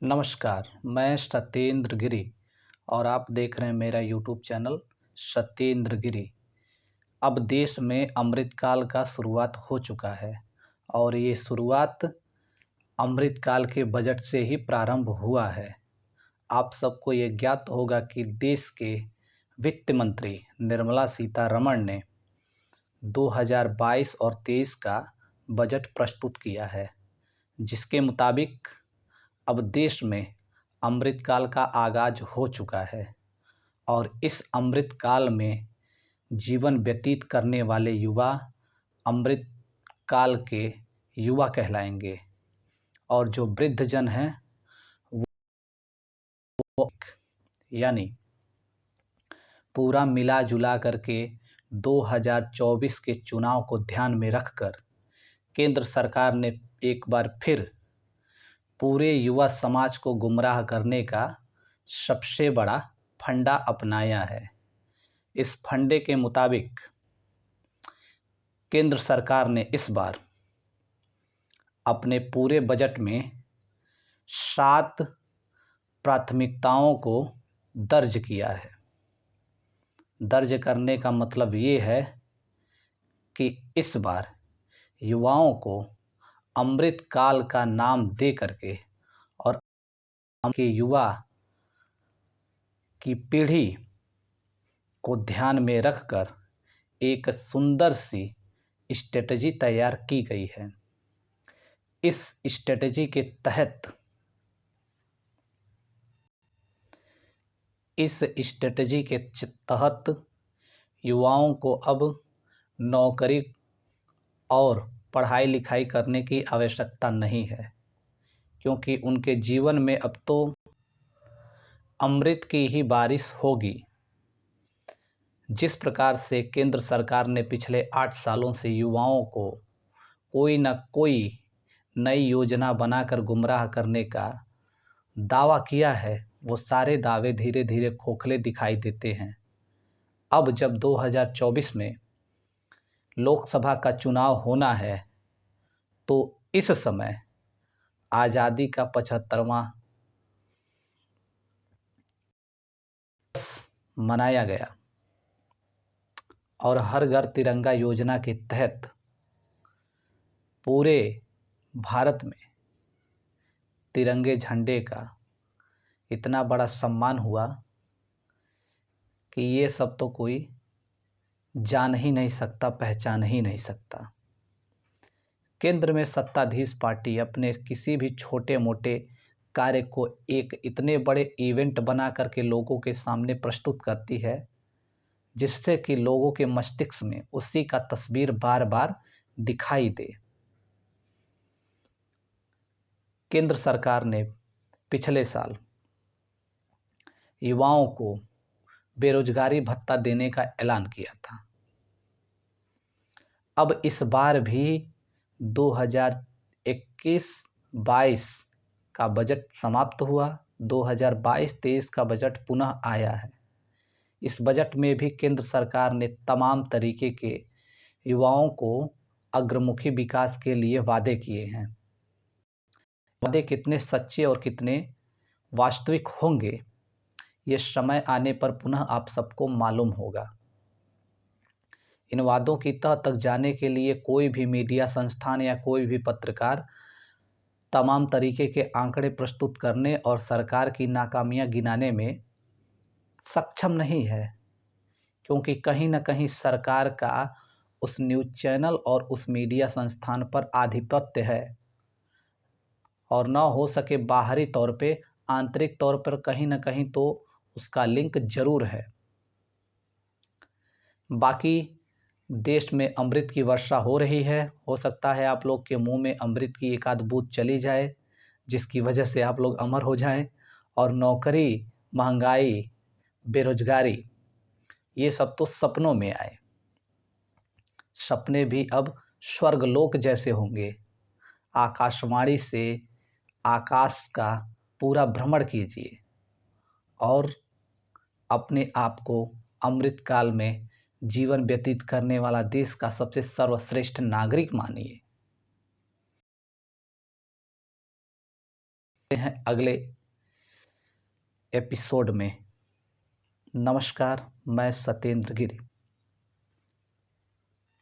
नमस्कार, मैं सत्येंद्र गिरी और आप देख रहे हैं मेरा यूट्यूब चैनल सत्येंद्र गिरी। अब देश में अमृतकाल का शुरुआत हो चुका है और ये शुरुआत अमृतकाल के बजट से ही प्रारंभ हुआ है। आप सबको ये ज्ञात होगा कि देश के वित्त मंत्री निर्मला सीतारमण ने 2022 और 23 का बजट प्रस्तुत किया है, जिसके मुताबिक अब देश में अमृतकाल का आगाज हो चुका है और इस अमृतकाल में जीवन व्यतीत करने वाले युवा अमृतकाल के युवा कहलाएंगे और जो वृद्धजन हैं वो यानी पूरा मिला जुला करके 2024 के चुनाव को ध्यान में रखकर केंद्र सरकार ने एक बार फिर पूरे युवा समाज को गुमराह करने का सबसे बड़ा फंडा अपनाया है। इस फंडे के मुताबिक केंद्र सरकार ने इस बार अपने पूरे बजट में 7 प्राथमिकताओं को दर्ज किया है। दर्ज करने का मतलब ये है कि इस बार युवाओं को अमृतकाल का नाम दे करके और के युवा की पीढ़ी को ध्यान में रखकर एक सुंदर सी स्ट्रेटजी तैयार की गई है। इस स्ट्रेटजी के तहत युवाओं को अब नौकरी और पढ़ाई लिखाई करने की आवश्यकता नहीं है, क्योंकि उनके जीवन में अब तो अमृत की ही बारिश होगी। जिस प्रकार से केंद्र सरकार ने पिछले 8 सालों से युवाओं को कोई न कोई नई योजना बनाकर गुमराह करने का दावा किया है, वो सारे दावे धीरे धीरे खोखले दिखाई देते हैं। अब जब 2024 में लोकसभा का चुनाव होना है तो इस समय आज़ादी का 75वां मनाया गया और हर घर तिरंगा योजना के तहत पूरे भारत में तिरंगे झंडे का इतना बड़ा सम्मान हुआ कि ये सब तो कोई जान ही नहीं सकता, पहचान ही नहीं सकता। केंद्र में सत्ताधीश पार्टी अपने किसी भी छोटे मोटे कार्य को एक इतने बड़े इवेंट बना करके लोगों के सामने प्रस्तुत करती है, जिससे कि लोगों के मस्तिष्क में उसी का तस्वीर बार बार दिखाई दे। केंद्र सरकार ने पिछले साल युवाओं को बेरोजगारी भत्ता देने का ऐलान किया था। अब इस बार भी 2021-22 का बजट समाप्त हुआ, 2022-23 का बजट पुनः आया है। इस बजट में भी केंद्र सरकार ने तमाम तरीके के युवाओं को अग्रमुखी विकास के लिए वादे किए हैं। वादे कितने सच्चे और कितने वास्तविक होंगे, ये समय आने पर पुनः आप सबको मालूम होगा। इन वादों की तह तक जाने के लिए कोई भी मीडिया संस्थान या कोई भी पत्रकार तमाम तरीके के आंकड़े प्रस्तुत करने और सरकार की नाकामियां गिनाने में सक्षम नहीं है, क्योंकि कहीं ना कहीं सरकार का उस न्यूज़ चैनल और उस मीडिया संस्थान पर आधिपत्य है और न हो सके बाहरी तौर पे, आंतरिक तौर पर कहीं ना कहीं तो उसका लिंक जरूर है। बाकी देश में अमृत की वर्षा हो रही है। हो सकता है आप लोग के मुंह में अमृत की एक आध बूंद चली जाए, जिसकी वजह से आप लोग अमर हो जाएं और नौकरी, महंगाई, बेरोजगारी, ये सब तो सपनों में आए। सपने भी अब स्वर्गलोक जैसे होंगे। आकाशवाणी से आकाश का पूरा भ्रमण कीजिए और अपने आप को अमृतकाल में जीवन व्यतीत करने वाला देश का सबसे सर्वश्रेष्ठ नागरिक मानिए। हैं अगले एपिसोड में। नमस्कार, मैं सत्येंद्र गिरी।